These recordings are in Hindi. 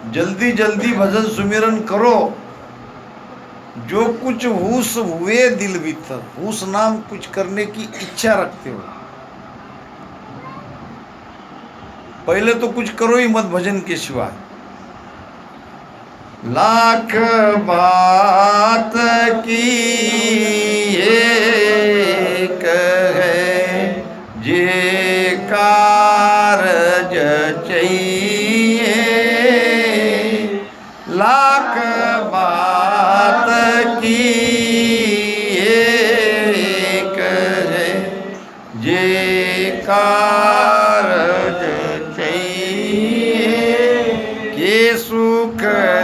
जल्दी जल्दी भजन सुमिरन करो, जो कुछ हुस हुए दिल भीतर। हुस नाम कुछ करने की इच्छा रखते हो, पहले तो कुछ करो ही मत भजन के सिवाय। लाख बात की एक है, जे कारज चाहिए। लाख बात की एक है, जे कारज चाहिए। के सुख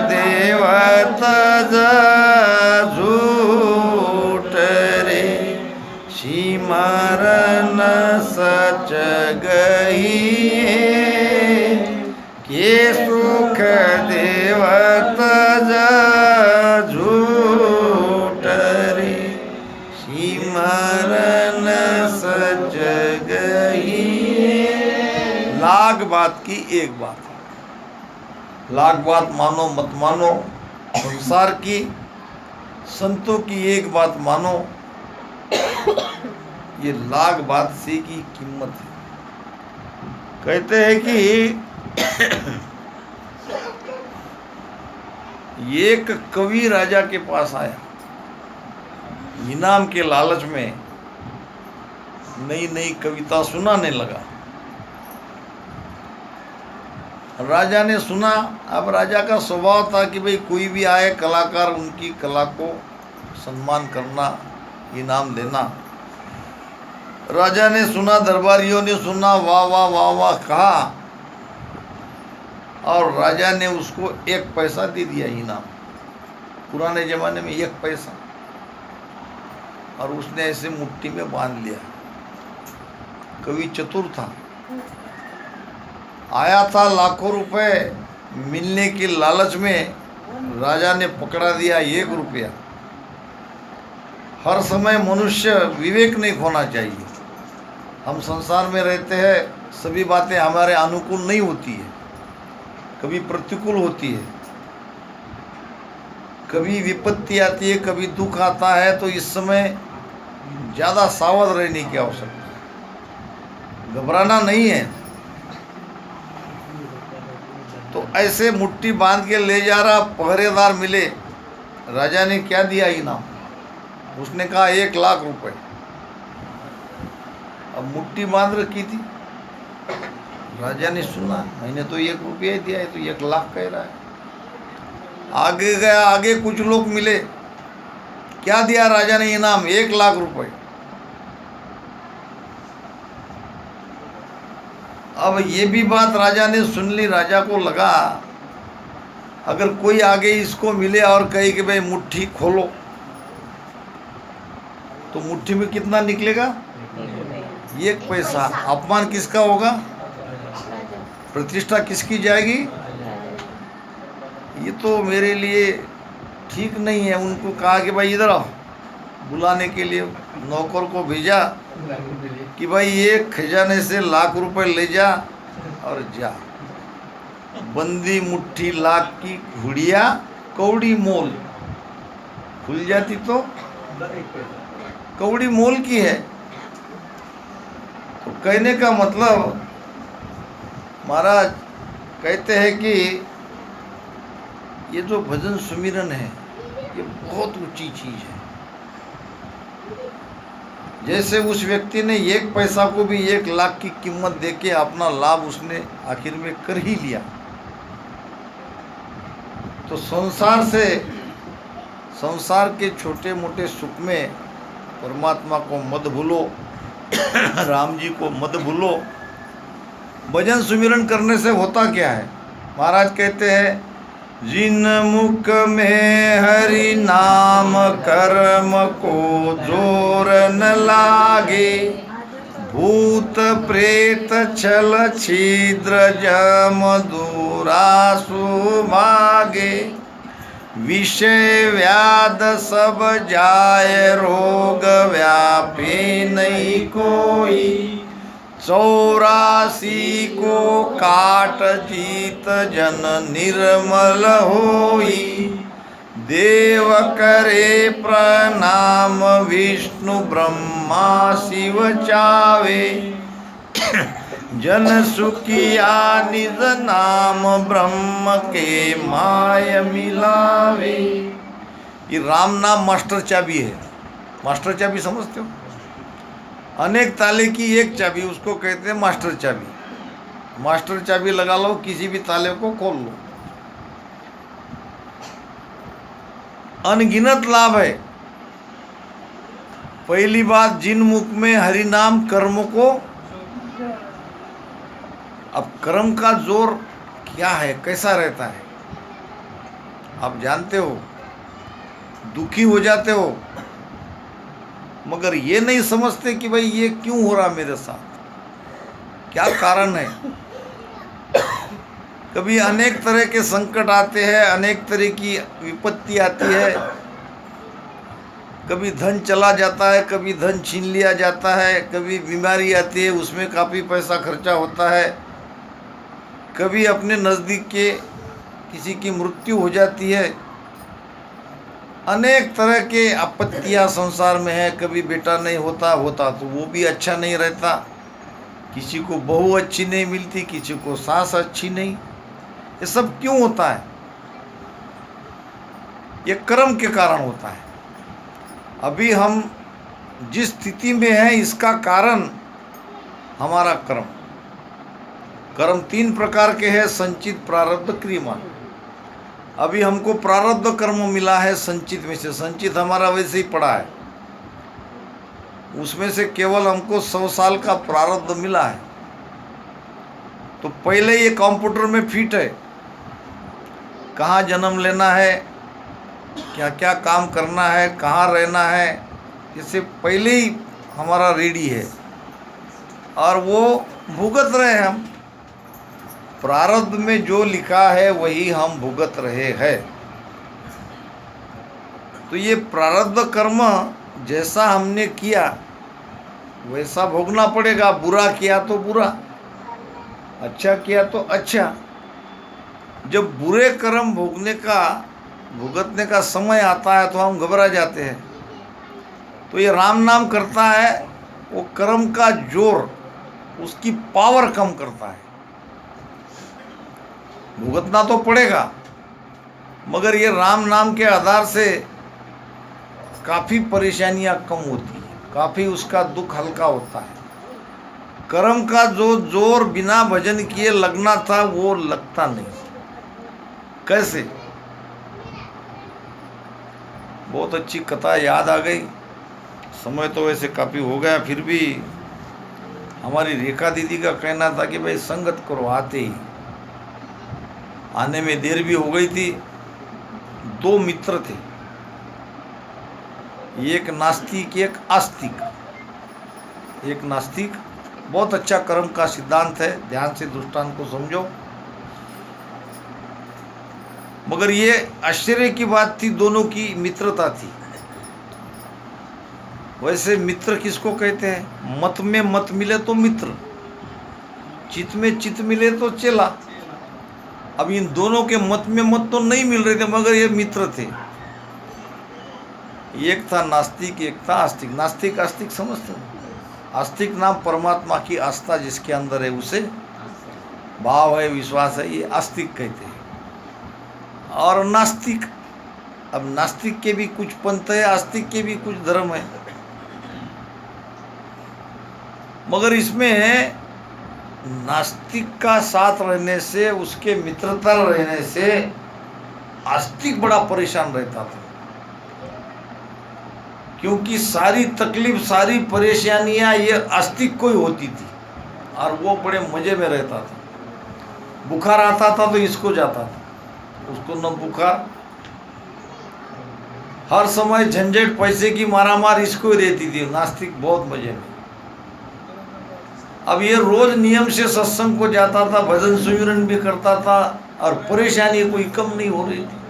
देवत झूठ रे, सिमरन सच गई। के सुख देवत झूठ रे, सिमरन सच गई। लाख बात की एक बात है। लाख बात मानो मत मानो, संसार की संतों की एक बात मानो, ये लाख बात से की कीमत है। कहते हैं कि एक कवि राजा के पास आया, इनाम के लालच में नई नई कविता सुनाने लगा। राजा ने सुना। अब राजा का स्वभाव था कि भाई कोई भी आए कलाकार, उनकी कला को सम्मान करना, इनाम देना। राजा ने सुना, दरबारियों ने सुना, वाह वाह वाह वाह कहा, और राजा ने उसको 1 पैसा दे दिया इनाम। पुराने जमाने में 1 पैसा, और उसने ऐसे मुट्ठी में बांध लिया। कवि चतुर था, आया था लाखों रुपए मिलने के लालच में, राजा ने पकड़ा दिया 1 रुपया। हर समय मनुष्य विवेक नहीं खोना चाहिए। हम संसार में रहते हैं, सभी बातें हमारे अनुकूल नहीं होती है, कभी प्रतिकूल होती है, कभी विपत्ति आती है, कभी दुख आता है। तो इस समय ज़्यादा सावध रहने की आवश्यकता है, घबराना नहीं है। तो ऐसे मुट्ठी बांध के ले जा रहा, पहरेदार मिले। राजा ने क्या दिया इनाम? उसने कहा 1 लाख रुपए। अब मुट्ठी बांध रखी थी। राजा ने सुना, मैंने तो 1 रुपया ही दिया है, तो 1 लाख कह रहा है। आगे गया, आगे कुछ लोग मिले। क्या दिया राजा ने इनाम? 1 लाख रुपए। अब ये भी बात राजा ने सुन ली। राजा को लगा अगर कोई आगे इसको मिले और कहे कि भाई मुट्ठी खोलो, तो मुट्ठी में कितना निकलेगा? 1 पैसा। अपमान किसका होगा? प्रतिष्ठा किसकी जाएगी? ये तो मेरे लिए ठीक नहीं है। उनको कहा कि भाई इधर आओ, बुलाने के लिए नौकर को भेजा कि भाई ये खजाने से 1 लाख रुपए ले जा और जा। बंदी मुट्ठी लाख की घुड़िया कौड़ी मोल। खुल जाती तो कौड़ी मोल की है। तो कहने का मतलब महाराज कहते हैं कि ये जो भजन सुमिरन है, ये बहुत ऊंची चीज है। जैसे उस व्यक्ति ने 1 पैसा को भी 1 लाख की कीमत देके अपना लाभ उसने आखिर में कर ही लिया। तो संसार के छोटे मोटे सुख में परमात्मा को मत भूलो, राम जी को मत भूलो। भजन सुमिरन करने से होता क्या है? महाराज कहते हैं, जिन मुख में हरि नाम कर्म को जोर न लागे, भूत प्रेत छल छिद्र जम दुरासु भागे। विषय व्याध सब जाय, रोग व्यापे नहीं कोई। 84 को काट जीत जन निर्मल होई। देव करे प्रणाम विष्णु ब्रह्मा शिव चावे। जन सुखिया निज नाम ब्रह्म के माय मिलावे। ये राम नाम मास्टर चाबी है। मास्टर चाबी समझते हो? अनेक ताले की एक चाबी, उसको कहते हैं मास्टर चाबी। मास्टर चाबी लगा लो, किसी भी ताले को खोल लो। अनगिनत लाभ है। पहली बात, जिन मुख में हरि नाम कर्म को। अब कर्म का जोर क्या है, कैसा रहता है आप जानते हो। दुखी हो जाते हो, मगर ये नहीं समझते कि भाई ये क्यों हो रहा मेरे साथ, क्या कारण है। कभी अनेक तरह के संकट आते हैं, अनेक तरह की विपत्ति आती है। कभी धन चला जाता है, कभी धन छीन लिया जाता है, कभी बीमारी आती है, उसमें काफ़ी पैसा खर्चा होता है। कभी अपने नज़दीक के किसी की मृत्यु हो जाती है। अनेक तरह के आपत्तियां संसार में है। कभी बेटा नहीं होता तो वो भी अच्छा नहीं रहता। किसी को बहू अच्छी नहीं मिलती, किसी को सास अच्छी नहीं। ये सब क्यों होता है? ये कर्म के कारण होता है। अभी हम जिस स्थिति में हैं इसका कारण हमारा कर्म। कर्म 3 प्रकार के हैं, संचित, प्रारब्ध, क्रियमान। अभी हमको प्रारब्ध कर्म मिला है संचित में से। संचित हमारा वैसे ही पड़ा है, उसमें से केवल हमको 100 साल का प्रारब्ध मिला है। तो पहले ये कंप्यूटर में फिट है, कहाँ जन्म लेना है, क्या क्या काम करना है, कहाँ रहना है, इससे पहले ही हमारा रेडी है और वो भुगत रहे हम। प्रारब्ध में जो लिखा है वही हम भुगत रहे हैं। तो ये प्रारब्ध कर्म जैसा हमने किया वैसा भोगना पड़ेगा। बुरा किया तो बुरा, अच्छा किया तो अच्छा। जब बुरे कर्म भुगतने का समय आता है तो हम घबरा जाते हैं। तो ये राम नाम करता है, वो कर्म का जोर, उसकी पावर कम करता है। भुगतना तो पड़ेगा, मगर ये राम नाम के आधार से काफ़ी परेशानियां कम होती हैं, काफ़ी उसका दुख हल्का होता है। कर्म का जो जोर बिना भजन किए लगना था वो लगता नहीं। कैसे? बहुत अच्छी कथा याद आ गई। समय तो वैसे काफ़ी हो गया, फिर भी हमारी रेखा दीदी का कहना था कि भाई संगत करो। आते ही आने में देर भी हो गई थी। 2 मित्र थे, एक नास्तिक एक आस्तिक। एक नास्तिक, बहुत अच्छा कर्म का सिद्धांत है, ध्यान से दृष्टांत को समझो। मगर ये आश्चर्य की बात थी, दोनों की मित्रता थी। वैसे मित्र किसको कहते हैं? मत में मत मिले तो मित्र, चित में चित मिले तो चेला। अब इन दोनों के मत में मत तो नहीं मिल रहे थे, मगर ये मित्र थे। एक था नास्तिक, एक था आस्तिक। नास्तिक आस्तिक समझते हो? आस्तिक नाम परमात्मा की आस्था जिसके अंदर है, उसे भाव है, विश्वास है, ये आस्तिक कहते हैं। और नास्तिक, अब नास्तिक के भी कुछ पंथ है, आस्तिक के भी कुछ धर्म है। मगर इसमें नास्तिक का साथ रहने से, उसके मित्रता रहने से आस्तिक बड़ा परेशान रहता था। क्योंकि सारी तकलीफ, सारी परेशानियां ये आस्तिक को ही होती थी और वो बड़े मजे में रहता था। बुखार आता था तो इसको जाता था, उसको न बुखार। हर समय झंझट, पैसे की मारामार इसको ही रहती थी। नास्तिक बहुत मजे में। अब ये रोज नियम से सत्संग को जाता था, भजन सुमिरन भी करता था और परेशानी कोई कम नहीं हो रही थी।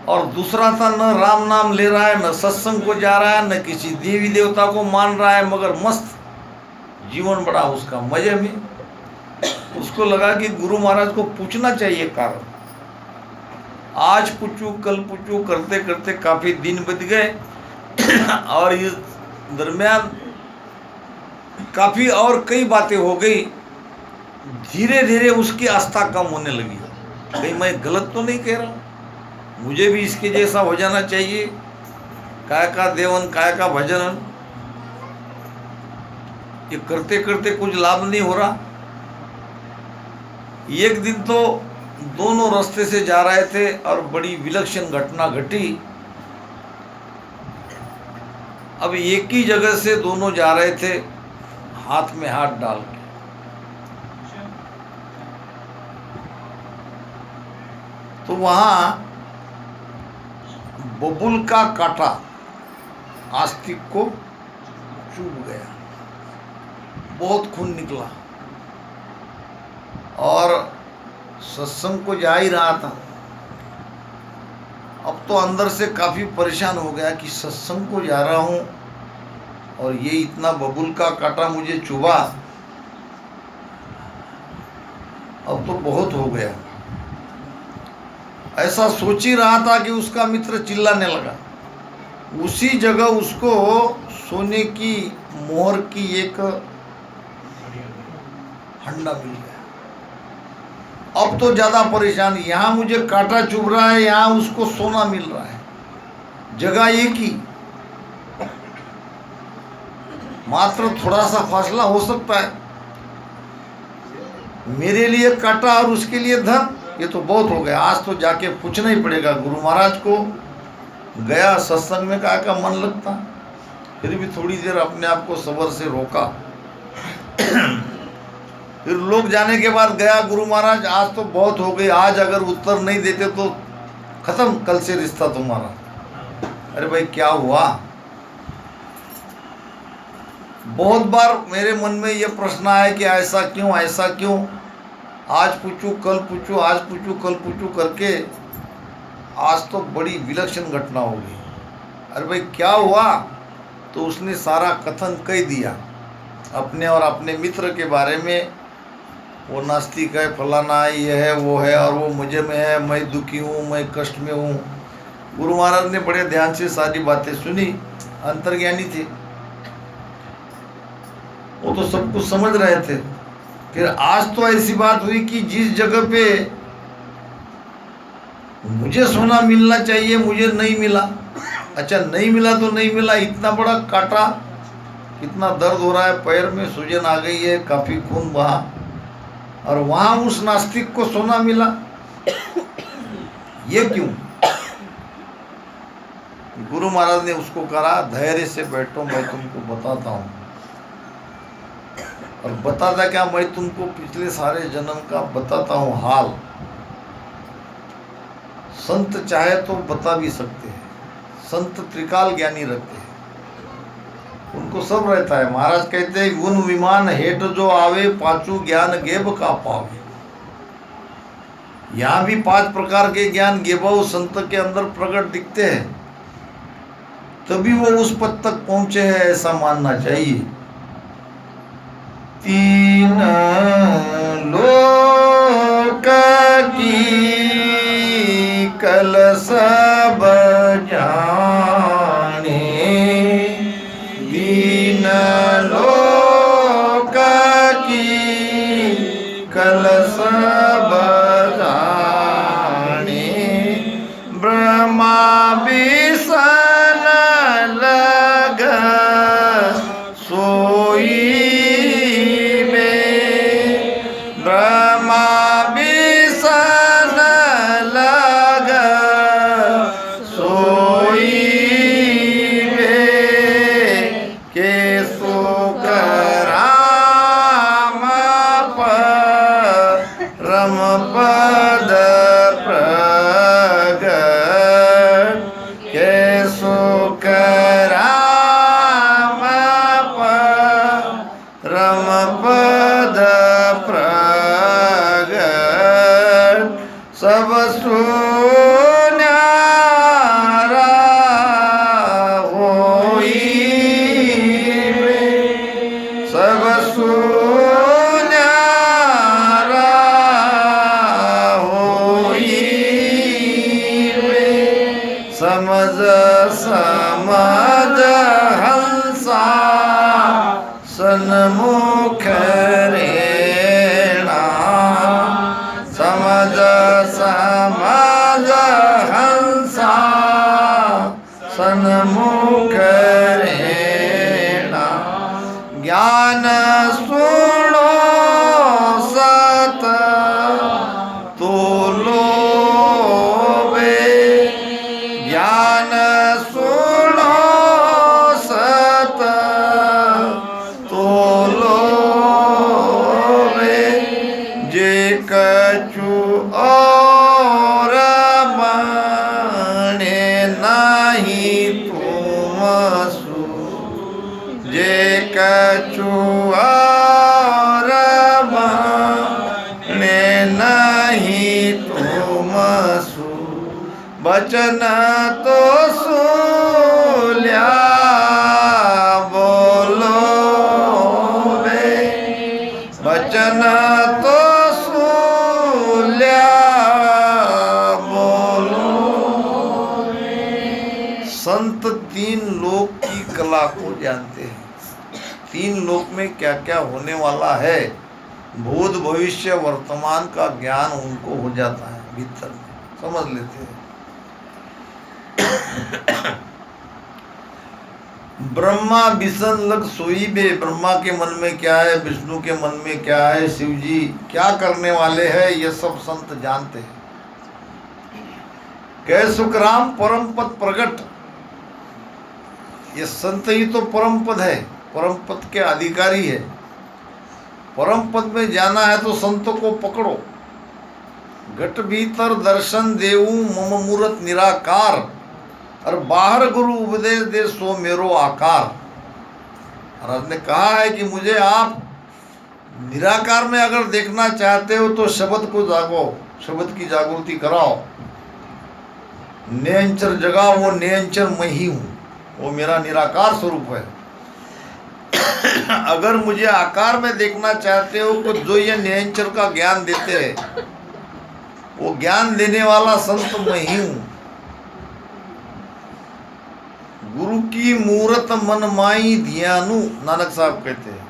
और दूसरा था, न राम नाम ले रहा है, न सत्संग को जा रहा है, न किसी देवी देवता को मान रहा है, मगर मस्त जीवन बड़ा उसका मजे में। उसको लगा कि गुरु महाराज को पूछना चाहिए कारण। आज पूछूं कल पूछूं करते करते काफी दिन बीत गए और इस दरमियान काफी और कई बातें हो गई। धीरे धीरे उसकी आस्था कम होने लगी। कहीं मैं गलत तो नहीं कह रहा हूँ, मुझे भी इसके जैसा हो जाना चाहिए, काय का देवन काय का भजन। ये करते करते कुछ लाभ नहीं हो रहा। एक दिन तो दोनों रास्ते से जा रहे थे और बड़ी विलक्षण घटना घटी। अब एक ही जगह से दोनों जा रहे थे हाथ में हाथ डाल के। तो वहां बबुल का कांटा आस्तिक को चुभ गया, बहुत खून निकला और सत्संग को जा ही रहा था। अब तो अंदर से काफी परेशान हो गया कि सत्संग को जा रहा हूं और ये इतना बबुल का कांटा मुझे चुभा, अब तो बहुत हो गया। ऐसा सोच ही रहा था कि उसका मित्र चिल्लाने लगा। उसी जगह उसको सोने की मोहर की एक हंडा मिल गया। अब तो ज्यादा परेशान, यहाँ मुझे कांटा चुभ रहा है, यहाँ उसको सोना मिल रहा है, जगह एक ही, मात्र थोड़ा सा फासला हो सकता है। मेरे लिए कांटा और उसके लिए धन, ये तो बहुत हो गया। आज तो जाके पूछना ही पड़ेगा गुरु महाराज को। गया सत्संग में का मन लगता, फिर भी थोड़ी देर अपने आप को सब्र से रोका। फिर लोग जाने के बाद गया, गुरु महाराज आज तो बहुत हो गई, आज अगर उत्तर नहीं देते तो खत्म कल से रिश्ता तुम्हारा। अरे भाई क्या हुआ? बहुत बार मेरे मन में ये प्रश्न आया कि ऐसा क्यों, ऐसा क्यों, आज पूछूं कल पूछूं, आज पूछूं कल पूछूं करके आज तो बड़ी विलक्षण घटना हो गई। अरे भाई क्या हुआ? तो उसने सारा कथन कह दिया अपने और अपने मित्र के बारे में। वो नास्तिक है, फलाना है, ये है वो है, और वो मुझे में है, मैं दुखी हूँ, मैं कष्ट में हूँ। गुरु महाराज ने बड़े ध्यान से सारी बातें सुनी, अंतर्ज्ञानी थे, वो तो सब कुछ समझ रहे थे। फिर आज तो ऐसी बात हुई कि जिस जगह पे मुझे सोना मिलना चाहिए मुझे नहीं मिला। अच्छा नहीं मिला तो नहीं मिला, इतना बड़ा कांटा, कितना दर्द हो रहा है, पैर में सूजन आ गई है, काफी खून बहा, और वहां उस नास्तिक को सोना मिला। ये क्यों? गुरु महाराज ने उसको कहा धैर्य से बैठो, मैं तुमको बताता हूँ। और बताता क्या, मैं तुमको पिछले सारे जन्म का बताता हूँ हाल। संत चाहे तो बता भी सकते हैं, संत त्रिकाल ज्ञानी रहते हैं, उनको सब रहता है। महाराज कहते हैं गुण विमान हेठ जो आवे, पांचू ज्ञान गेब का पावे। यहाँ भी 5 प्रकार के ज्ञान गेबो संत के अंदर प्रकट दिखते हैं, तभी वो उस पद तक पहुंचे हैं, ऐसा मानना चाहिए। 3 लोक की कल सब जाने, 3 लोक की कल सब जाने, ब्रह्मा विष्णु लग सोई में, ब्रह्मा विष्णु लग सोई में, के सुख राम परम पद प्रगट, के सुख राम परम पद प्रगट, सब सुन्यारा होई में, सब समझ समझ हंसा सन्मुख रेणा समझ समझ हंसा सन्मुख रेणा ज्ञान सुनो सत तोलो ज्ञान सुनो सत तोलो जे कछु और माने नहीं तुम सु जे कछु और माने नहीं तुम सु बचन तो सुल्या बोलो बे बचन तो सुल्या बोलो। संत तीन लोक की कला को जानते हैं। तीन लोक में क्या क्या होने वाला है, भूत भविष्य वर्तमान का ज्ञान उनको हो जाता है, भीतर में समझ लेते हैं। ब्रह्मा बिसन लग सोई बे, ब्रह्मा के मन में क्या है, विष्णु के मन में क्या है, शिव जी क्या करने वाले हैं, ये सब संत जानते हैं। कह सुखराम परम पद प्रगट, ये संत ही तो परम पद है, परम पद के अधिकारी है। परम पद में जाना है तो संतों को पकड़ो। घट भीतर दर्शन देऊ मम मूरत निराकार, और बाहर गुरु उपदेश दे सो मेरो आकार। महाराज ने कहा है कि मुझे आप निराकार में अगर देखना चाहते हो तो शब्द को जागो, शब्द की जागृति कराओ। निरंतर जगह वो निरंतर मैं ही हूँ, वो मेरा निराकार स्वरूप है। अगर मुझे आकार में देखना चाहते हो तो जो ये निरंतर का ज्ञान देते हैं, वो ज्ञान देने वाला संत मैं ही हूँ। गुरु की मूरत मन माई ध्यानु, नानक साहब कहते हैं।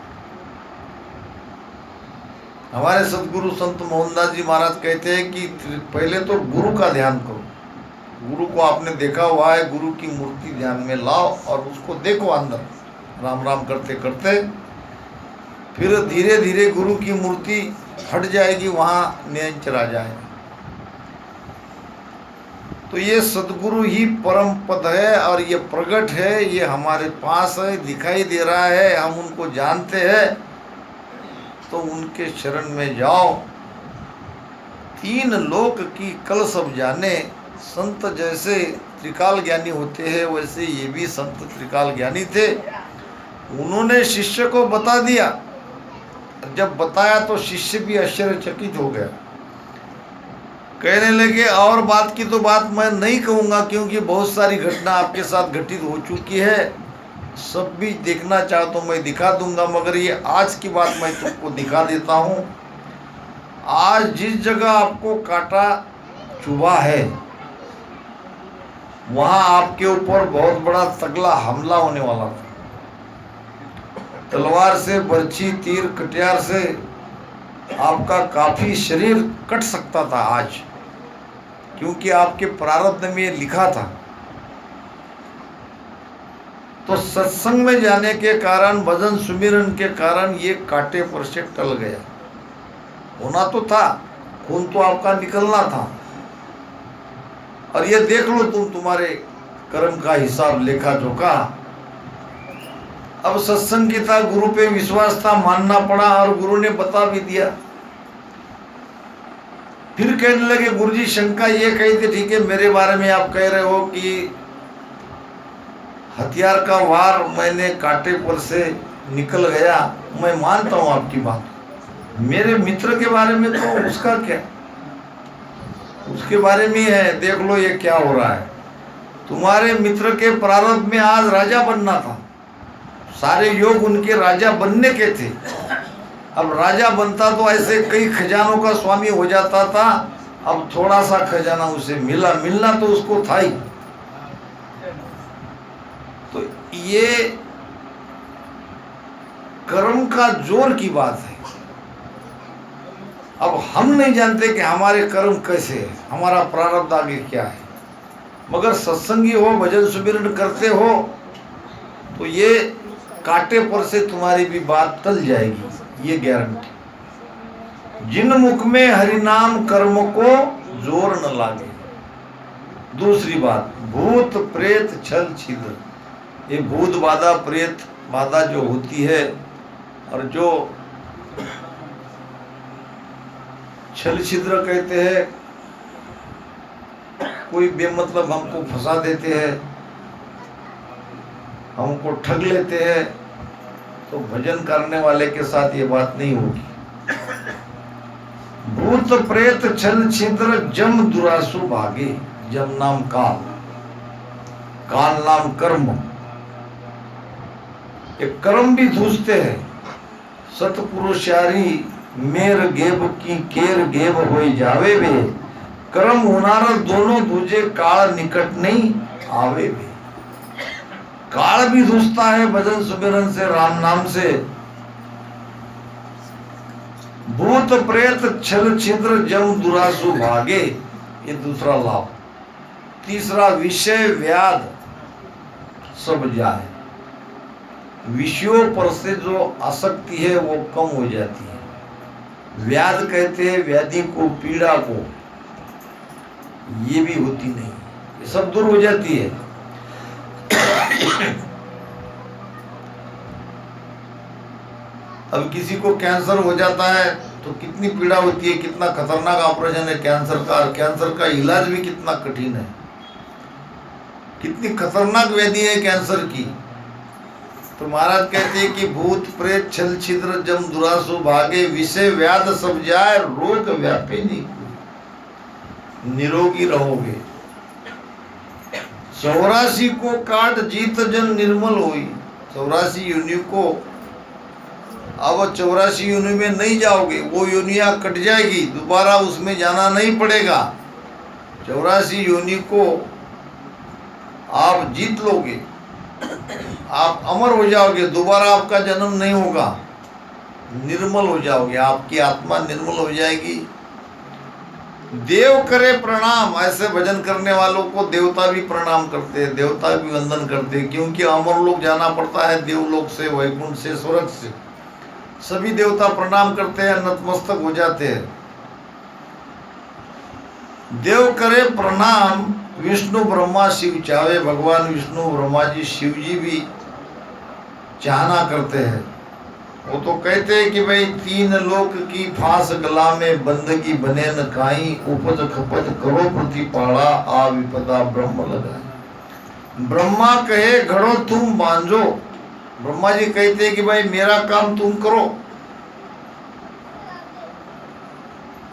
हमारे सदगुरु संत मोहनदास जी महाराज कहते हैं कि पहले तो गुरु का ध्यान करो। गुरु को आपने देखा हुआ है, गुरु की मूर्ति ध्यान में लाओ और उसको देखो अंदर, राम राम करते करते फिर धीरे धीरे गुरु की मूर्ति हट जाएगी, वहाँ निरंतर आ जाएगा। तो ये सदगुरु ही परम पद है और ये प्रगट है, ये हमारे पास है, दिखाई दे रहा है, हम उनको जानते हैं। तो उनके शरण में जाओ। तीन लोक की कल सब जाने। संत जैसे त्रिकाल ज्ञानी होते हैं वैसे ये भी संत त्रिकाल ज्ञानी थे। उन्होंने शिष्य को बता दिया, जब बताया तो शिष्य भी आश्चर्यचकित हो गया। कहने लगे और बात की तो बात मैं नहीं कहूँगा, क्योंकि बहुत सारी घटना आपके साथ घटित हो चुकी है, सब भी देखना चाहो तो मैं दिखा दूंगा, मगर ये आज की बात मैं तुमको दिखा देता हूँ। आज जिस जगह आपको कांटा चुभा है वहाँ आपके ऊपर बहुत बड़ा तगड़ा हमला होने वाला था। तलवार से, बर्छी, तीर, कटियार से आपका काफी शरीर कट सकता था आज, क्योंकि आपके प्रारब्ध में ये लिखा था। तो सत्संग में जाने के कारण, भजन सुमिरन के कारण ये कांटे पर से टल गया। होना तो था, खून तो आपका निकलना था। और ये देख लो तुम, तुम्हारे कर्म का हिसाब लेखा जोखा। अब सत्संग की था, गुरु पे विश्वास था, मानना पड़ा और गुरु ने बता भी दिया। फिर कहने लगे गुरुजी शंका ये कही थी, ठीक है मेरे बारे में आप कह रहे हो कि हथियार का वार मैंने कांटे पर से निकल गया, मैं मानता हूं आपकी बात। मेरे मित्र के बारे में तो उसका क्या, उसके बारे में है, देख लो ये क्या हो रहा है। तुम्हारे मित्र के प्रारब्ध में आज राजा बनना था, सारे योग उनके राजा बनने के थे। अब राजा बनता तो ऐसे कई खजानों का स्वामी हो जाता था। अब थोड़ा सा खजाना उसे मिला, मिलना तो उसको था ही। ये कर्म का जोर की बात है। अब हम नहीं जानते कि हमारे कर्म कैसे है, हमारा प्रारब्ध आगे क्या है, मगर सत्संगी हो, भजन सुमिरन करते हो तो ये कांटे पर से तुम्हारी भी बात टल जाएगी, ये गारंटी। जिन मुख में हरिनाम कर्म को जोर न लागे। दूसरी बात, भूत प्रेत छल छिद्र, ये भूत बाधा प्रेत बाधा जो होती है और जो छल छिद्र कहते हैं, कोई बेमतलब हमको फंसा देते हैं, हमको ठग लेते हैं, तो भजन करने वाले के साथ ये बात नहीं होगी। भूत प्रेत छल छिद्र जम दुरासु भागे, जम नाम काल, काल नाम कर्म, ये कर्म भी धूसते हैं। सतपुरुषारी मेर गेब की केर गेब होई जावे वे, कर्म हुनार दोनों दूजे काल निकट नहीं आवे वे। काल भी धूसता है भजन सुमिरन से, राम नाम से। भूत प्रेत छल छिद्र जम दुरासु भागे, ये दूसरा लाभ। तीसरा, विषय व्याध सब जाए, विषयों पर से जो आसक्ति है वो कम हो जाती है। व्याध कहते हैं व्याधि को, पीड़ा को, ये भी होती नहीं, ये सब दूर हो जाती है। अब किसी को कैंसर हो जाता है तो कितनी पीड़ा होती है, कितना खतरनाक ऑपरेशन है कैंसर का, कैंसर का इलाज भी कितना कठिन है, कितनी खतरनाक व्याधि है कैंसर की। तो महाराज कहते हैं कि भूत प्रेत छल छिद्र जम दुरासु भागे, विषय व्याध सब जाए, रोग व्यापे नहीं, निरोगी रहोगे। 84 को काट जीत जन निर्मल होई, 84 योनि को, अब 84 योनि में नहीं जाओगे, वो योनियां कट जाएगी, दोबारा उसमें जाना नहीं पड़ेगा। 84 योनि को आप जीत लोगे, आप अमर हो जाओगे, दोबारा आपका जन्म नहीं होगा, निर्मल हो जाओगे, आपकी आत्मा निर्मल हो जाएगी। देव करे प्रणाम, ऐसे भजन करने वालों को देवता भी प्रणाम करते हैं, देवता भी वंदन करते हैं, क्योंकि अमर लोग जाना पड़ता है, देवलोक से, वैकुंठ से, स्वर्ग से, सभी देवता प्रणाम करते हैं, नतमस्तक हो जाते हैं। देव करे प्रणाम, विष्णु ब्रह्मा शिव चावे, भगवान विष्णु ब्रह्मा जी शिव जी भी चाहना करते हैं। वो तो कहते हैं कि भाई 3 लोक की फांस गला में बंदगी बने न काई, उपज खपज करो प्रतिपाड़ा, आ विपदा ब्रह्म लगाए। ब्रह्मा कहे घड़ो तुम बांझो, ब्रह्मा जी कहते हैं कि भाई मेरा काम तुम करो,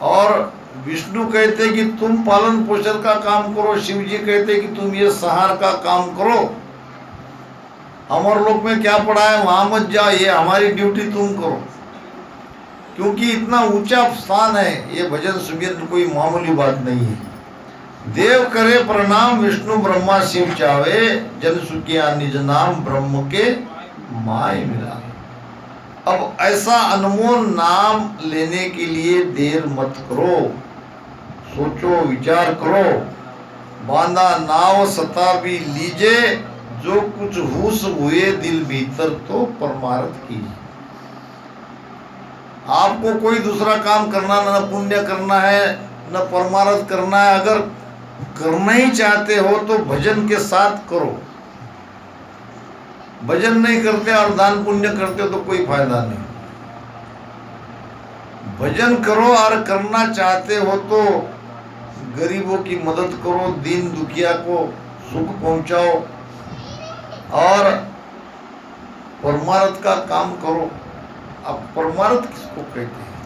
और विष्णु कहते हैं कि तुम पालन पोषण का काम करो, शिव जी कहते हैं कि तुम ये संहार का काम करो। अमर लोक में क्या पड़ा है वहां मत जाओ, ये हमारी ड्यूटी तुम करो, क्योंकि इतना ऊंचा स्थान है, ये भजन सुमिरन कोई मामूली बात नहीं है। देव करे प्रणाम, विष्णु ब्रह्मा शिव चावे, जन सुखिया निज नाम, ब्रह्म के माय मिला। अब ऐसा अनमोल नाम लेने के लिए देर मत करो, सोचो विचार करो। बांधा नाव सता भी लीजे, जो कुछ हुस हुए दिल भीतर तो परमार्थ कीजिए। आपको कोई दूसरा काम करना, न पुण्य करना है न परमार्थ करना है, अगर करना ही चाहते हो तो भजन के साथ करो। भजन नहीं करते और दान पुण्य करते हो तो कोई फायदा नहीं। भजन करो और करना चाहते हो तो गरीबों की मदद करो, दीन दुखिया को सुख पहुंचाओ और परमार्थ का काम करो। अब परमार्थ किसको कहते हैं?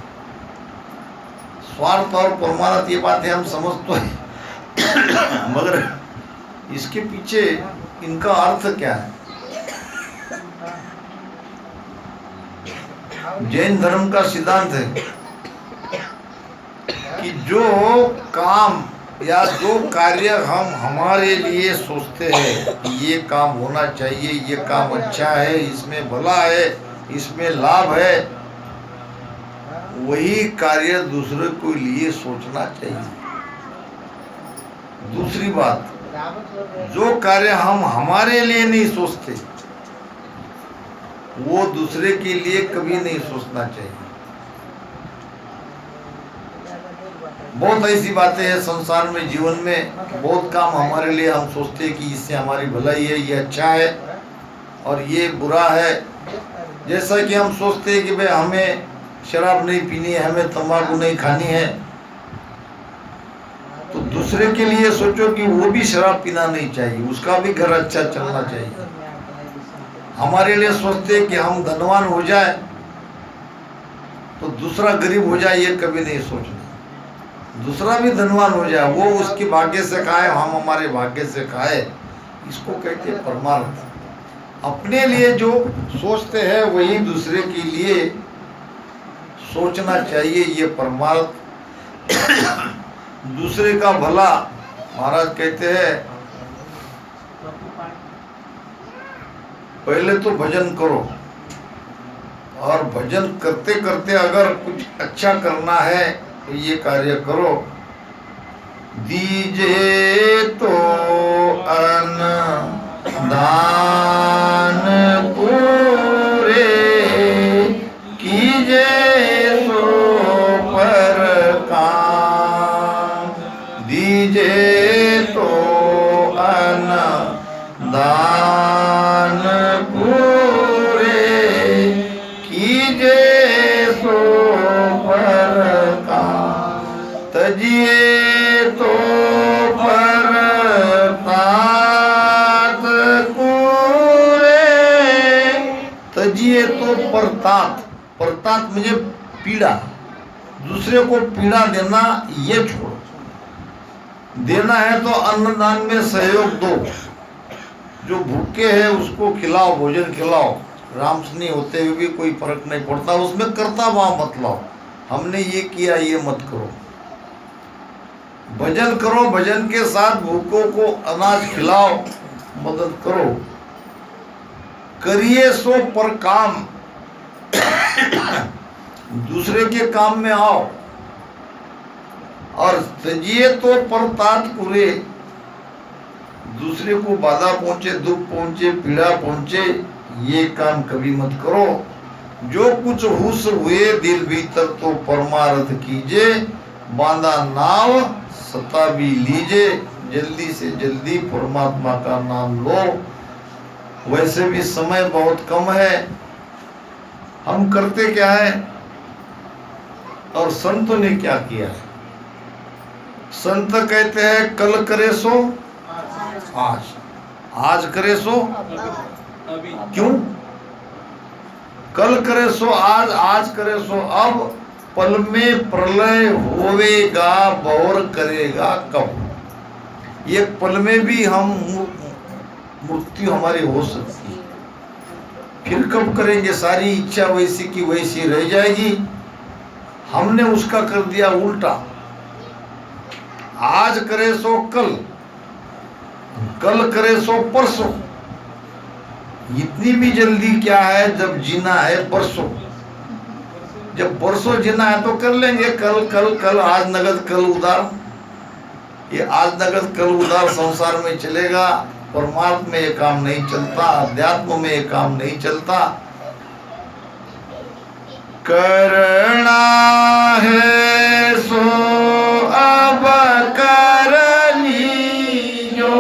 स्वार्थ और परमार्थ ये बातें हम समझ तो है मगर इसके पीछे इनका अर्थ क्या है? जैन धर्म का सिद्धांत है कि जो काम या जो कार्य हम हमारे लिए सोचते हैं कि ये काम होना चाहिए, ये काम अच्छा है, इसमें भला है, इसमें लाभ है, वही कार्य दूसरे को लिए सोचना चाहिए। दूसरी बात, जो कार्य हम हमारे लिए नहीं सोचते वो दूसरे के लिए कभी नहीं सोचना चाहिए। बहुत ऐसी बातें हैं संसार में, जीवन में बहुत काम हमारे लिए हम सोचते हैं कि इससे हमारी भलाई है, ये अच्छा है और ये बुरा है। जैसा कि हम सोचते हैं कि भाई हमें शराब नहीं पीनी है, हमें तंबाकू नहीं खानी है, तो दूसरे के लिए सोचो कि वो भी शराब पीना नहीं चाहिए, उसका भी घर अच्छा चलना चाहिए। हमारे लिए सोचते हैं कि हम धनवान हो जाए तो दूसरा गरीब हो जाए, ये कभी नहीं सोचना। दूसरा भी धनवान हो जाए, वो उसके भाग्य से खाए, हम हमारे भाग्य से खाए, इसको कहते हैं परमार्थ। अपने लिए जो सोचते हैं वही दूसरे के लिए सोचना चाहिए, ये परमार्थ। दूसरे का भला, महाराज कहते हैं पहले तो भजन करो, और भजन करते करते अगर कुछ अच्छा करना है तो ये कार्य करो। दीजे तो अन्न दान पूरे, कीजे सो पर काम। दीजे तो अन्न दान पूरे, कीजे सो पर काम। तजिए तो पर तात पूरे, तजिए तो परतात, परतात मुझे पीड़ा, दूसरे को पीड़ा देना ये छोड़ो। देना है तो अन्नदान में सहयोग दो, जो भूखे हैं उसको खिलाओ, भोजन खिलाओ। रामसनी होते हुए भी कोई फर्क नहीं पड़ता, उसमें करता भाव मत लाओ, हमने ये किया ये मत करो। भजन करो, भजन के साथ भूखों को अनाज खिलाओ, मदद करो। करिए सो पर काम, दूसरे के काम में आओ। और तजिए तो पर तात पूरे, दूसरे को बाधा पहुंचे, दुख पहुंचे, पीड़ा पहुंचे, ये काम कभी मत करो। जो कुछ हुस हुए दिल भीतर तो परमार्थ कीजे, बांधा नाव सता भी लीजे। जल्दी से जल्दी परमात्मा का नाम लो। वैसे भी समय बहुत कम है, हम करते क्या है और संतों ने क्या किया है। संत कहते हैं कल करे सो आज, आज करे सो क्यों, कल करे सो आज, आज करे सो अब, पल में प्रलय होवेगा बौर करेगा कब। एक पल में भी हम मृत्यु हमारी हो सकती है, फिर कब करेंगे, सारी इच्छा वैसी की वैसी रह जाएगी। हमने उसका कर दिया उल्टा, आज करे सो कल, कल करे सो परसों। इतनी भी जल्दी क्या है, जब जीना है परसों, जब परसों जीना है तो कर लेंगे, कल कल कल, आज नगद कल उधार। ये आज नगद कल उधार संसार में चलेगा, परमार्थ में ये काम नहीं चलता, अध्यात्म में ये काम नहीं चलता। करना है सो अब कर लीजो,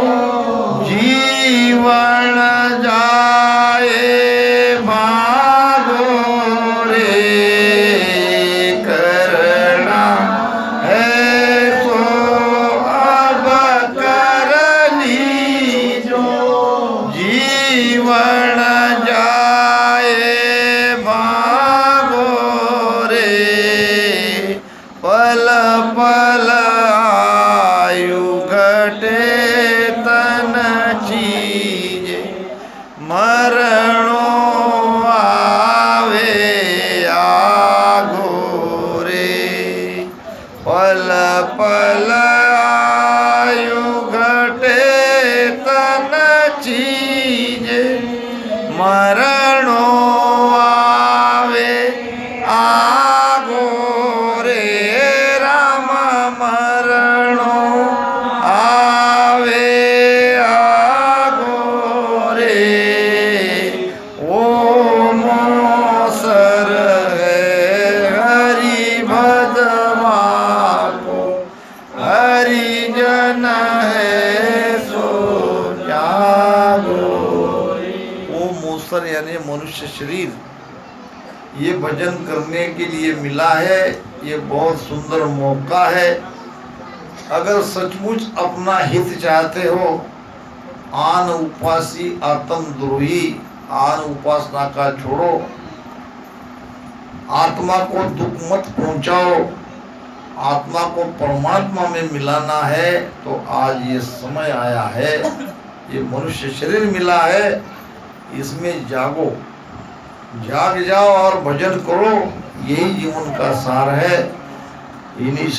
जीवन जाए भागो रे। करना है सो अब कर लीजो, जीवन जाए भागो रे। पल पल आयु घटे तन चीजे, मरणो आवे आगो रे। पल पल आयु घटे तन चीज मरणो आवे आगो रे राम मरणो आवे आगो रे ओ मोसर है हरि भजवा को हरिजन है सो जागो। वो मोसर यानी मनुष्य शरीर ये भजन करने के लिए मिला है। ये बहुत सुंदर मौका है। अगर सचमुच अपना हित चाहते हो, आन उपासी आत्मद्रोही आन उपासना का छोड़ो, आत्मा को दुख मत पहुंचाओ, आत्मा को परमात्मा में मिलाना है, तो आज ये समय आया है, ये मनुष्य शरीर मिला है, इसमें जागो, जाग जाओ और भजन करो। यही जीवन का सार है। इन्हीं